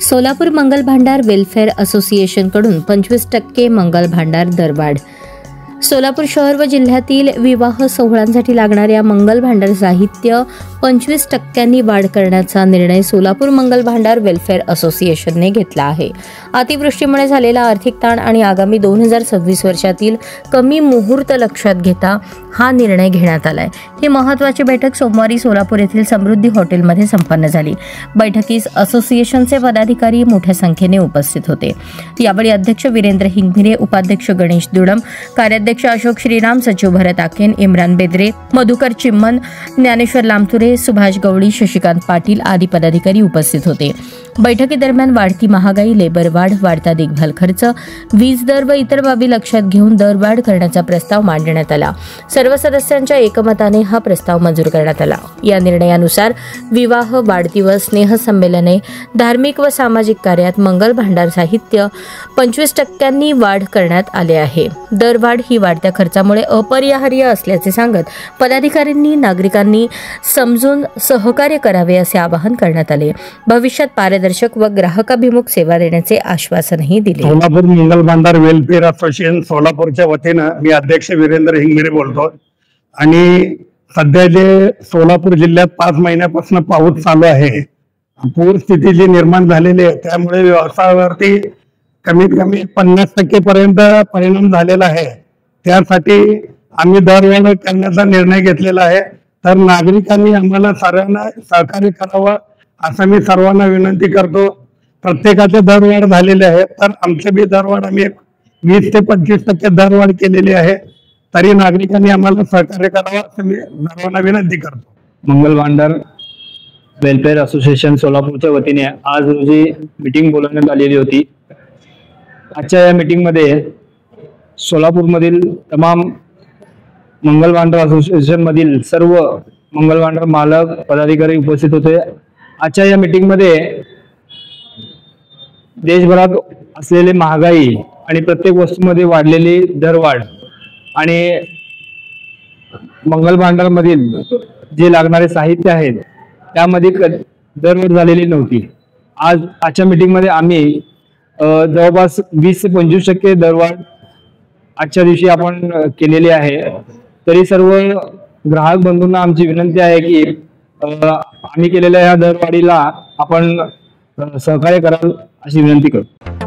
सोलापूर मंगल भांडार वेलफेअर असोसिएशनकडून 25% मंगल भांडार दरवाढ। सोलापूर शहर व जिल्ह्यातील विवाह सोहळ्यांसाठी लागणाऱ्या मंगल भांडार साहित्य 25% वाढ करण्याचा निर्णय सोलापूर मंगल भांडार वेलफेअर असोसिएशनने घेतला आहे। अतिवृष्टीमुळे झालेला आर्थिक ताण आणि आगामी 2026 वर्षातील कमी मुहूर्त लक्षात घेता हा निर्णय घेण्यात आलाय। ही महत्त्वाची बैठक सोमवारी सोलापूर येथील समृद्धी हॉटेलमध्ये संपन्न झाली। बैठकीस असोसिएशनचे पदाधिकारी मोठ्या संख्येने उपस्थित होते। यावेळी अध्यक्ष वीरेंद्र हिंगमिरे, उपाध्यक्ष गणेश दुडम, कार्याध्यक्ष अशोक श्रीराम, सचिव भरत आकेन, इम्रान बेदरे, मधुकर चिम्मन, ज्ञानेश्वर लामथुरे, सुभाष गवळी, शशिकांत पाटील आदी पदाधिकारी उपस्थित होते। बैठकीदरम्यान वाढती महागाई, लेबर वाढ, वाढता देखभाल खर्च, वीज दर व इतर बाबी लक्षात घेऊन दरवाढ करण्याचा प्रस्ताव मांडण्यात आला। सर्व सदस्यांच्या एकमताने हा प्रस्ताव मंजूर करण्यात आला। या निर्णयानुसार विवाह, वाढदिवस, स्नेहसंमेलने, धार्मिक व सामाजिक कार्यात मंगल भांडार साहित्य 25% वाढ करण्यात आले आहे। दरवाढ ही वाढत्या खर्चामुळे अपरिहार्य असल्याचे सांगत पदाधिकाऱ्यांनी नागरिकांनी समजून सहकार्य करावे असे आवाहन करण्यात आले। भविष्यात पारदर्शक व ग्राहकाभिमुख सेवा देण्याचे आश्वासनही दिले। सोलापूर मंगल भांडार वेलफेअर असोसिएशन सोलापूरच्या वतीनं मी अध्यक्ष वीरेंद्र हिंगमिरे बोलतो। आणि सध्या जे सोलापूर जिल्ह्यात 5 महिन्यापासून पाऊस चालू आहे, पूर स्थिती जी निर्माण झालेली आहे, त्यामुळे व्यवसायावरती कमीत कमी 50% पर्यंत परिणाम झालेला आहे। त्यासाठी आम्ही दरवाढ करण्याचा निर्णय घेतलेला आहे। तर नागरिकांनी आम्हाला सर्वांना सहकार्य करावं असं मी सर्वांना विनंती करतो। प्रत्येकाचे दरवाढ झालेले आहे, तर आमचे बी दरवाढ आम्ही 20 ते 25% दरवाढ केलेली आहे। तरी नागरिकांनी आम्हाला सहकार्य करावं असं मी सर्वांना विनंती करतो। मंगल भांडार वेलफेअर असोसिएशन सोलापूरच्या वतीने आज रोजी मीटिंग बोलवण्यात आलेली होती। आजच्या या मीटिंगमध्ये सोलापूरमधील तमाम मंगल भांडार असोसिएशन मधील सर्व मंगल भांडार मालक, पदाधिकारी उपस्थित होते। आजच्या या मीटिंगमध्ये देशभरात असलेली महागाई आणि प्रत्येक वस्तूमध्ये वाढलेली दरवाढ आणि मंगल भांडार मधील जे लागणारे साहित्य आहेत त्यामध्ये दरवाढ झालेली नव्हती। आजच्या मीटिंग मध्ये आम्ही जवळपास 20 ते 25% दरवाढ आजच्या दिवशी आपण केलेली आहे। तरी सर्व ग्राहक बंधूंना आमची विनंती आहे की आम्ही केलेल्या या दरवाढीला आपण सहकार्य कराल अशी विनंती करतो।